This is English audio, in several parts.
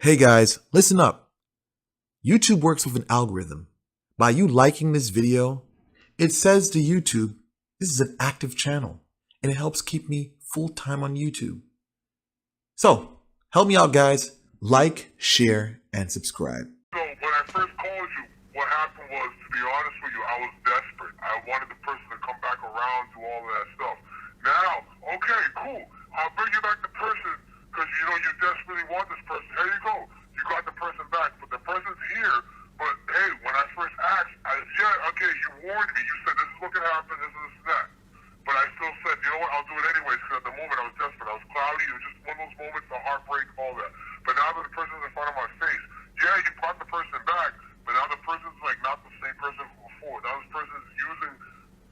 Hey guys, listen up. YouTube works with an algorithm. By you liking this video, it says to YouTube, this is an active channel, and it helps keep me full-time on YouTube. So, help me out guys. Like, share, and subscribe. So when I first called you, what happened was, to be honest with you, I was desperate. I wanted the person to come back around, do all of that stuff. Now, okay, cool. I'll bring you back the person because you know you desperately want this person. Here you go. You got the person back, but the person's here. But hey, when I first asked, yeah, okay, you warned me. You said this is what could happen, this and that. But I still said, you know what, I'll do it anyways because at the moment I was desperate. I was cloudy. It was just one of those moments, the heartbreak, all that. But now that the person's in front of my face, yeah, you brought the person back, but now the person's like not the same person from before. Now this person's using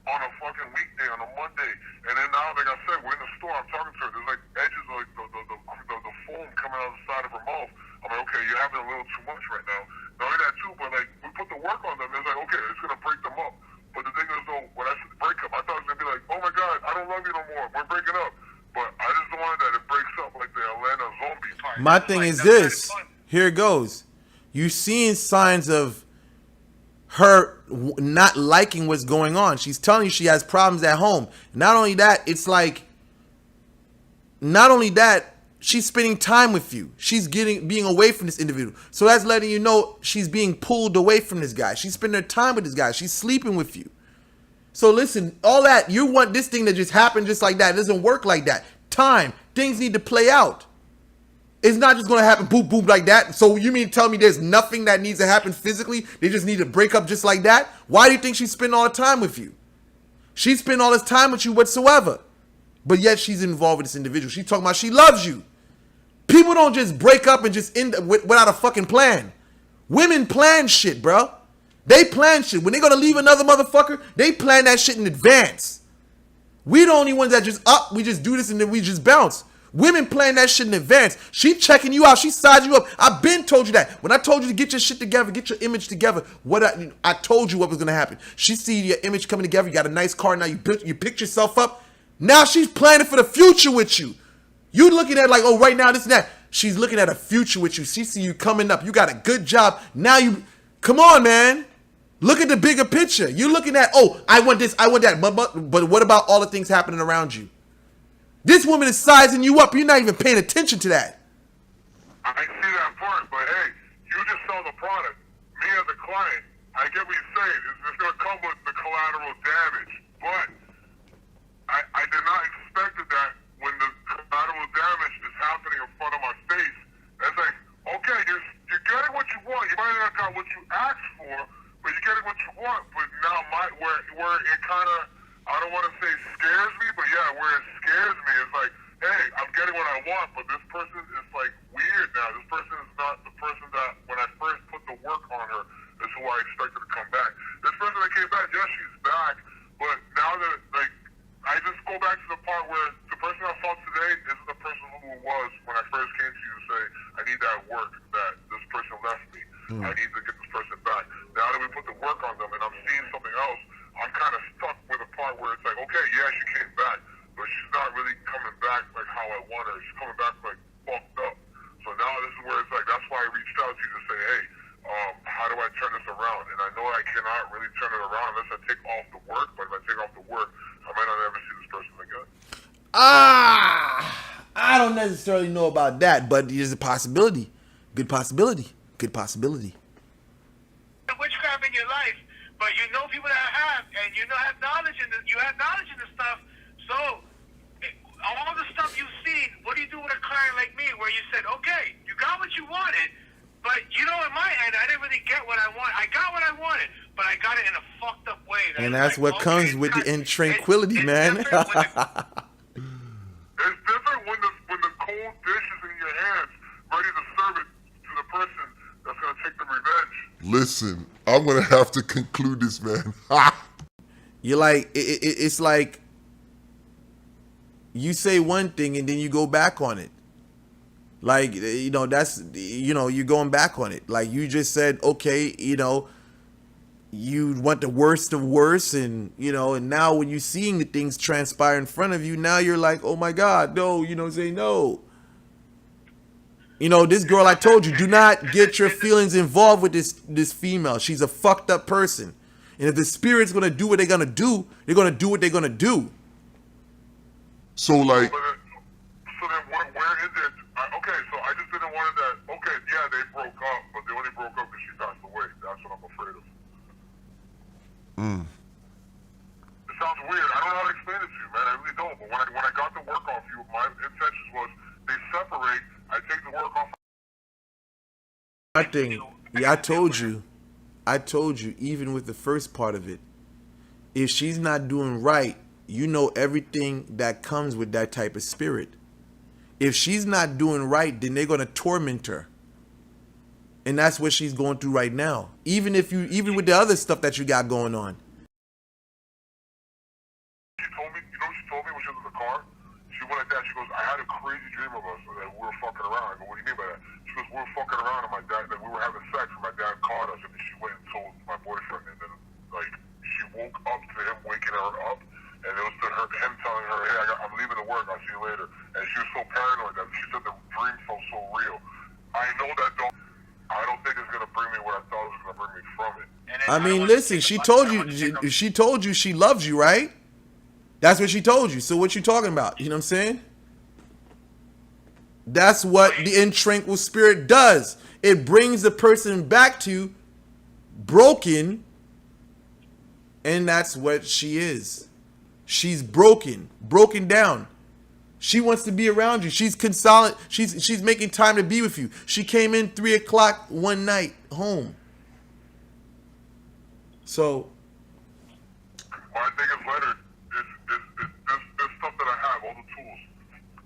on a fucking weekday, on a Monday. And then now, like I said, we're in the store, I'm talking to her. There's like edges of like the foam coming out of the side of her mouth. I'm like, okay, you're having a little too much right now. Not only that too, but like we put the work on them. It's like, okay, it's gonna break them up. But the thing is though, when I said break up, I thought it was gonna be like, oh my god, I don't love you no more. We're breaking up. But I just don't want that it breaks up like the Atlanta zombie type. My thing is this. Here it goes. You seeing signs of her not liking what's going on. She's telling you she has problems at home. Not only that, it's like, not only that, she's spending time with you. She's being away from this individual. So that's letting you know she's being pulled away from this guy. She's spending her time with this guy. She's sleeping with you. So listen, all that, you want this thing to just happen just like that. It doesn't work like that. Time. Things need to play out. It's not just going to happen boop, boop like that. So you mean tell me there's nothing that needs to happen physically? They just need to break up just like that? Why do you think she's spending all the time with you? She spent all this time with you whatsoever. But yet she's involved with this individual. She's talking about she loves you. People don't just break up and just end without a fucking plan. Women plan shit, bro. They plan shit. When they're going to leave another motherfucker, they plan that shit in advance. We the only ones that just we just do this and then we just bounce. Women plan that shit in advance. She checking you out. She sizing you up. I've been told you that. When I told you to get your shit together, get your image together, I told you what was going to happen. She see your image coming together. You got a nice car. Now you picked yourself up. Now she's planning for the future with you. You looking at like, oh, right now, this and that. She's looking at a future with you. She see you coming up. You got a good job. Now come on, man. Look at the bigger picture. You're looking at, oh, I want this, I want that. But what about all the things happening around you? This woman is sizing you up. You're not even paying attention to that. I see that part, but hey, you just sell the product. Me as a client, I get what you're saying. It's going to come with the collateral damage. But I did not expect that when the collateral damage is happening in front of my face. It's like, okay, you're getting what you want. You might not got what you asked for, but you're getting what you want. But now where it kind of, I don't want to say scares me, but yeah, where it scares me is like, hey, I'm getting what I want, but this person is like weird now. This person is not the person that when I first put the work on her is who I expected to come back. This person that came back, yes, she's back, but now that like I just go back to the part where the person I fought today isn't the person who it was when I first came to you to say, I need that work that this person left me. I need to get this person back. Now that we put the work on them and I'm seeing something else, I'm kind of stuck with a part where it's like, okay, yeah, she came back, but she's not really coming back like how I want her. She's coming back like fucked up. So now this is where it's like, that's why I reached out to you to say, hey, how do I turn this around? And I know I cannot really turn it around unless I take off the work, but if I take off the work, I might not ever see this person again. I don't necessarily know about that, but there's a possibility. Good possibility. Good possibility. Witchcraft in your life, but you know people that have, and you know have knowledge in this. You have knowledge in this stuff. So all the stuff you've seen, what do you do with a client like me, where you said, okay, you got what you wanted, but you know, in my end, I didn't really get what I want. I got what I wanted, but I got it in a fucked up way. And that's like, what comes with the intranquility, man. It's different when the cold dish is in your hands, ready to serve it to the person that's gonna take the revenge. Listen, I'm gonna have to conclude this, man. You're like, it's like you say one thing and then you go back on it. Like, you know, that's, you know, you're going back on it. Like you just said, okay, you know, you want the worst of worst, and you know, and now when you're seeing the things transpire in front of you, now you're like, oh my God, no, you know, say no. You know, this girl, I told you, do not get your feelings involved with this female. She's a fucked up person. And if the spirit's gonna do what they're gonna do, they're gonna do what they're gonna do. So like, So then where is it? Okay, so I just didn't want that. Okay, yeah, they broke up, but they only broke up because she passed away. That's what I'm afraid of. It sounds weird. I don't know how to explain it to you, man. I really don't. But when I got the work off you, my intentions was they separate. I take the work off. I think, yeah, I told you, even with the first part of it, if she's not doing right, you know everything that comes with that type of spirit. If she's not doing right, then they're gonna torment her. And that's what she's going through right now. Even with the other stuff that you got going on. She told me, you know what she told me when she was in the car? She went like that. She goes, I had a crazy dream of us that we were fucking around. I go, what do you mean by that? She goes, we were fucking around and my dad, that we were having sex and my dad caught us. And then she went and told my boyfriend. And then, like, she woke up to him waking her up. And it was to him telling her, hey, I'm leaving to work. I'll see you later. And she was so paranoid that she said the dream felt so real. I know that I don't think it's going to bring me where I thought it was going to bring me from it. I mean, listen, she told you she loves you, right? That's what she told you. So what you talking about? You know what I'm saying? That's what the intranquil spirit does. It brings the person back to broken, and that's what she is. She's broken down. She wants to be around you. She's she's making time to be with you. She came in 3 o'clock one night home. So My biggest letter is this stuff that I have, all the tools.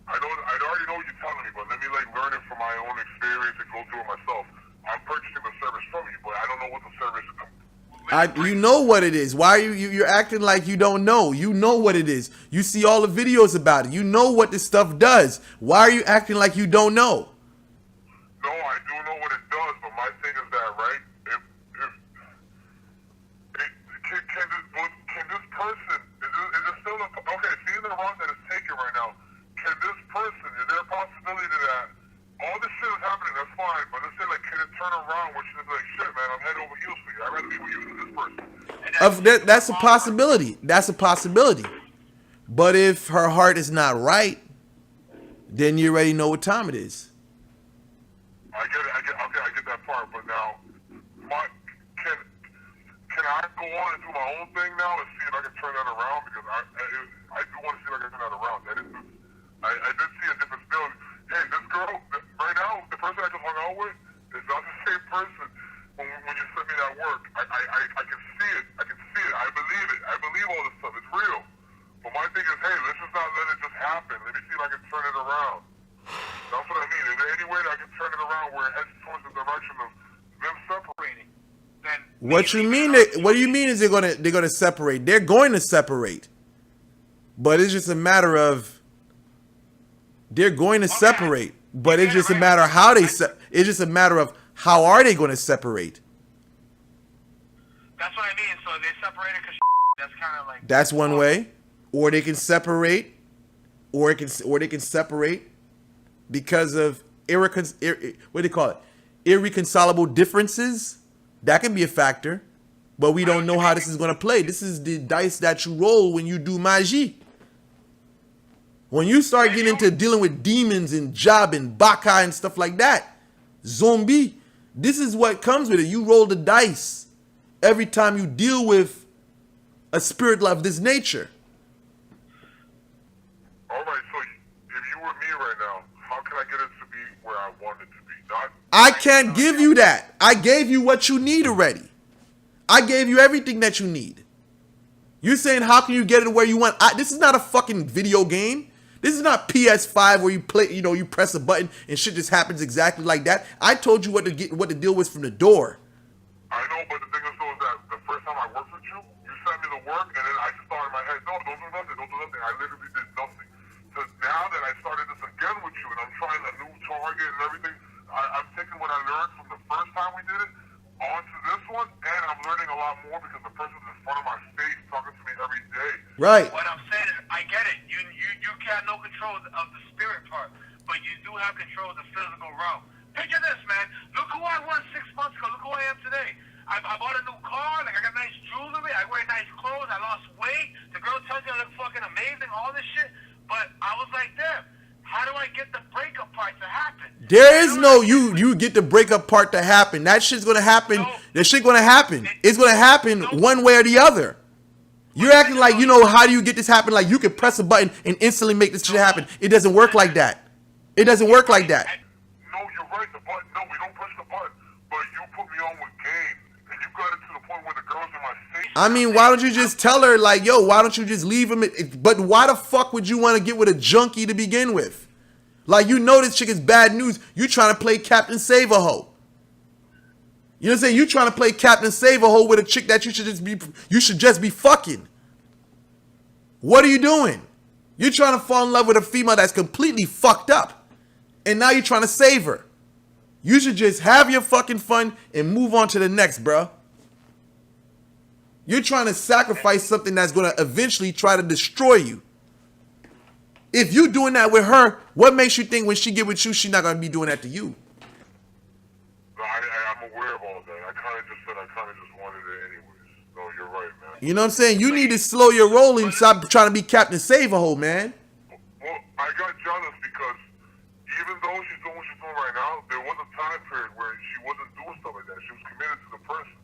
I already know what you're telling me, but let me learn it from my own experience and go through it myself. I'm purchasing the service from you, but I don't know what the service is. you know what it is. Why are you're acting like you don't know? You know what it is. You see all the videos about it. You know what this stuff does. Why are you acting like you don't know? No, I do know what it does, but my thing is that, right? Can this person, is it still okay, seeing the route that it's taken right now, can this person, is there a possibility that all this shit is happening, that's fine, but let's say, like, can it turn around where she's like, shit, man, I'm head over heels for you. I'd rather be with you than this person. That's a possibility. That's a possibility. But if her heart is not right, then you already know what time it is. I get that part, but now, can I go on and do my own thing now and see if I can turn that around? Because I do want to see if I can turn that around. I did see a different still. Hey, this girl, right now, the person I just hung out with is not the same person when you sent me that work. I can see it. I can see it. I believe it. I believe all this stuff. It's real. But my thing is, hey, let's just not let it just happen. Let me see if I can turn it around. That's what I mean. Is there any way that I can turn it around where it heads towards the direction of them separating? Then What you mean? What do you mean is they're gonna separate? They're going to separate, but it's just a matter of they're going to separate. But it's just a matter of how they. It's just a matter of how are they going to separate. That's what I mean. So they separated because that's kind of like. That's one way, or they can separate, or they can separate because of what do they call it? Irreconcilable differences. That can be a factor, but we don't know how this is going to play. This is the dice that you roll when you do magie. When you start getting into dealing with demons and job and baka and stuff like that, zombie, this is what comes with it. You roll the dice every time you deal with a spirit of this nature. all right, so if you were me right now, how can I get it to be where I want it to be? I can't give you that. I gave you what you need already. I gave you everything that you need. You're saying how can you get it where you want? This is not a fucking video game. This is not PS5 where you play, you press a button and shit just happens exactly like that. I told you what the deal was from the door. I know, but the thing is though is that the first time I worked with you, you sent me the work and then I just thought in my head, no, don't do nothing. I literally did nothing. So now that I started this again with you and I'm trying a new target and everything, I'm taking what I learned from the first time we did it onto this one, and I'm learning a lot more because the person's in front of my face talking to me every day. Right. What I'm saying is, I get it. You got no control of the spirit part, but you do have control of the physical realm. all this shit. But I was like, damn, how do I get the breakup part to happen? There is no you get the breakup part to happen. That shit's gonna happen. No. That shit gonna happen. It's gonna happen one way or the other. You're acting like, you know, how do you get this happen? Like you can press a button and instantly make this shit happen. It doesn't work like that. It doesn't work like that. No, you're right. The button. No, we don't push the button. But you put me on with game, and you got it to the point where the girls in my face. I mean, why don't you just tell her, like, yo, why don't you just leave him? But why the fuck would you want to get with a junkie to begin with? Like, you know this chick is bad news. You trying to play Captain Save-A-Ho. You know what I'm saying? You trying to play Captain Save-A-Ho with a chick that you should just be fucking. What are you doing? You're trying to fall in love with a female that's completely fucked up. And now you're trying to save her. You should just have your fucking fun and move on to the next, bro. You're trying to sacrifice something that's going to eventually try to destroy you. If you doing that with her, what makes you think when she get with you, she's not going to be doing that to you? I'm aware of all that. I kind of just said I kind of just wanted it anyways. No, you're right, man. You know what I'm saying? You need to slow your roll and stop trying to be Captain Save-A-Ho, man. Well, I got jealous because even though she's doing what she's doing right now, there was a time period where she wasn't doing stuff like that. She was committed to the person.